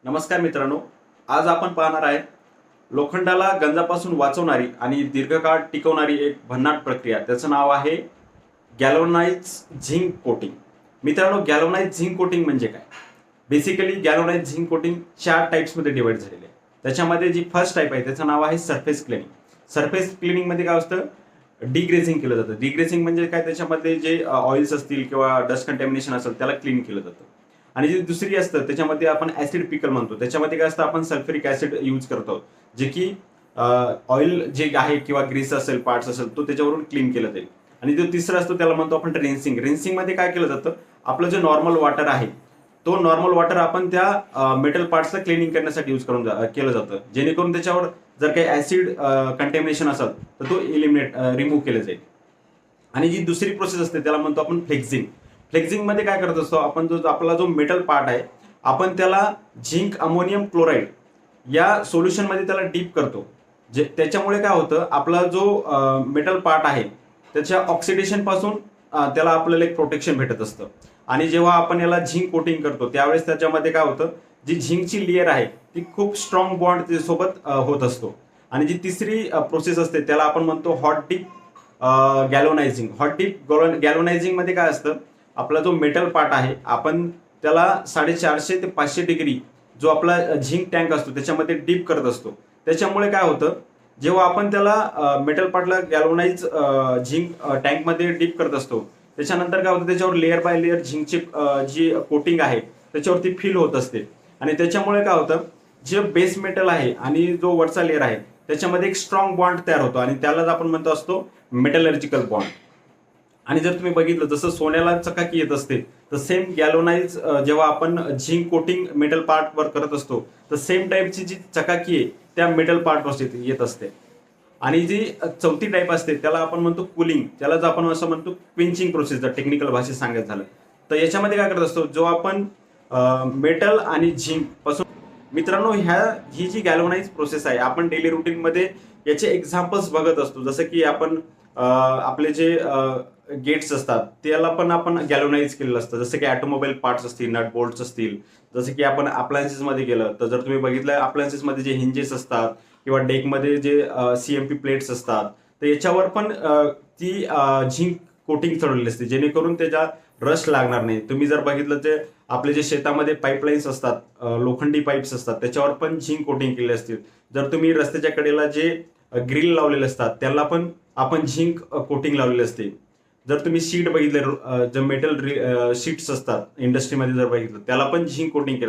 नमस्कार मित्रांनो, आज आपण पाहणार आहे लोखंडाला गंजापासून वाचवणारी आणि दीर्घकाळ टिकवणारी एक भन्नाट प्रक्रिया. त्याचं नाव आहे गॅल्वनाइज झिंक कोटिंग. मित्रांनो, गॅल्वनाइज झिंक कोटिंग म्हणजे काय? बेसिकली गॅल्वनाइज झिंक कोटिंग 4 टाइप्समध्ये डिवाइड झालेले आहे. त्याच्यामध्ये जी फर्स्ट टाइप आहे त्याचं नाव आहे सरफेस क्लिनिंग. सरफेस क्लिनिंग मध्ये काय असतं? डिग्रेसिंग केलं जातं. डिग्रेसिंग म्हणजे काय? त्याच्यामध्ये जे ऑइल्स असतील किंवा डस्ट कंटॅमिनेशन असेल त्याला क्लीन केलं जातं. आणि जी दुसरी असतं त्याच्यामध्ये आपण ऍसिड पिकल म्हणतो. त्याच्यामध्ये काय असतं? आपण सल्फ्युरिक ऍसिड यूज करतो, जे की ऑइल जे आहे किंवा ग्रीस असेल, पार्ट्स असेल, तो त्याच्यावरून क्लीन केलं जाईल. आणि जो तिसरा असतो त्याला म्हणतो आपण रिन्सिंग. रिन्सिंग मध्ये काय केलं जातं? आपलं जे नॉर्मल वॉटर आहे तो नॉर्मल वॉटर आपण त्या मेटल पार्ट्सला क्लिनिंग करण्यासाठी यूज केलं जातं, जेणेकरून त्याच्यावर जर काही ऍसिड कंटॅमिनेशन असेल तर तो रिमूव्ह केलं जाईल. आणि जी दुसरी प्रोसेस असते त्याला म्हणतो आपण फ्लेक्झिंग. फ्लेक्झिंग मध्ये काय करत असतो आपण? आपला जो मेटल पार्ट आहे आपण त्याला झिंक अमोनियम क्लोराईड या सोल्युशन मध्ये त्याला डीप करतो. जे त्याच्यामुळे काय होतं? आपला जो मेटल पार्ट आहे त्याच्या ऑक्सिडेशन पासून त्याला आपल्याला एक प्रोटेक्शन भेटत असतं. आणि जेव्हा आपण याला झिंक कोटिंग करतो त्यावेळेस त्याच्यामध्ये काय होतं? जी झिंकची लेअर आहे ती खूप स्ट्रॉंग बॉन्ड सोबत होत असतो. आणि जी तिसरी प्रोसेस असते त्याला आपण म्हणतो हॉट डीप गॅल्वनायझिंग. हॉट डीप गॅल्वनायझिंग मध्ये काय असतं? आपला जो मेटल पार्ट आहे आपण त्याला 450 ते 500 डिग्री जो आपला झिंक टँक असतो त्याच्यामध्ये डीप करत असतो. त्याच्यामुळे काय होतं? जेव्हा आपण त्याला मेटल पार्टला गॅल्वनाइज झिंक टँक मध्ये डीप करत असतो त्याच्यानंतर काय होतं? त्याच्यावर लेअर बाय लेअर झिंकची जी कोटिंग आहे त्याच्यावरती फील होत असते. आणि त्याच्यामुळे काय होतं? जे बेस मेटल आहे आणि जो वरचा लेअर आहे त्याच्यामध्ये एक स्ट्रॉंग बॉन्ड तयार होतो आणि त्यालाच आपण म्हणतो असतो मेटलर्जिकल बॉन्ड. आणि जर तुम्ही बघितलं जसं सोन्याला चकाकी येत असते तर सेम गॅल्वनाइज जेव्हा आपण झिंक कोटिंग मेटल पार्ट वर करत असतो तर सेम टाईपची जी चकाकी आहे त्या मेटल पार्ट वर येत असते. आणि जी चौथी टाईप असते त्याला आपण म्हणतो कूलिंग. त्यालाच आपण असं म्हणतो क्विंचिंग प्रोसेस, जर टेक्निकल भाषेत सांगायचं झालं तर. याच्यामध्ये काय करत असतो? जो आपण मेटल आणि झिंक पासून, मित्रांनो, ही जी गॅल्वनाइज प्रोसेस आहे आपण डेली रुटीन मध्ये याचे एक्झाम्पल्स बघत असतो. जसं की आपण आपले जे गेट्स असतात त्याला पण आपण गॅल्वनाइज केलेलं असतं. जसं की ऑटोमोबाईल पार्ट्स असतील, नट बोल्ट्स असतील. जसं की आपण अप्लायन्सेस मध्ये गेलं तर जर तुम्ही बघितलं अप्लायन्सेस मध्ये जे हिंजेस असतात किंवा डेकमध्ये जे सीएमपी प्लेट्स असतात तर याच्यावर पण ती झिंक कोटिंग चढवलेली असते, जेणेकरून त्याच्या रस्ट लागणार नाही. तुम्ही जर बघितलं ते आपले जे शेतामध्ये पाईपलाईन्स असतात, लोखंडी पाईप्स असतात, त्याच्यावर पण झिंक कोटिंग केलेली असते. जर तुम्ही रस्त्याच्या कडेला जे ग्रिल लावलेले असतात त्याला पण आपण झिंक कोटिंग लावलेली असते. जर तुम्ही शीट बघितले, जे मेटल शीट्स असतात इंडस्ट्रीमध्ये जर बघितलं त्याला पण झिंक कोटिंग केलं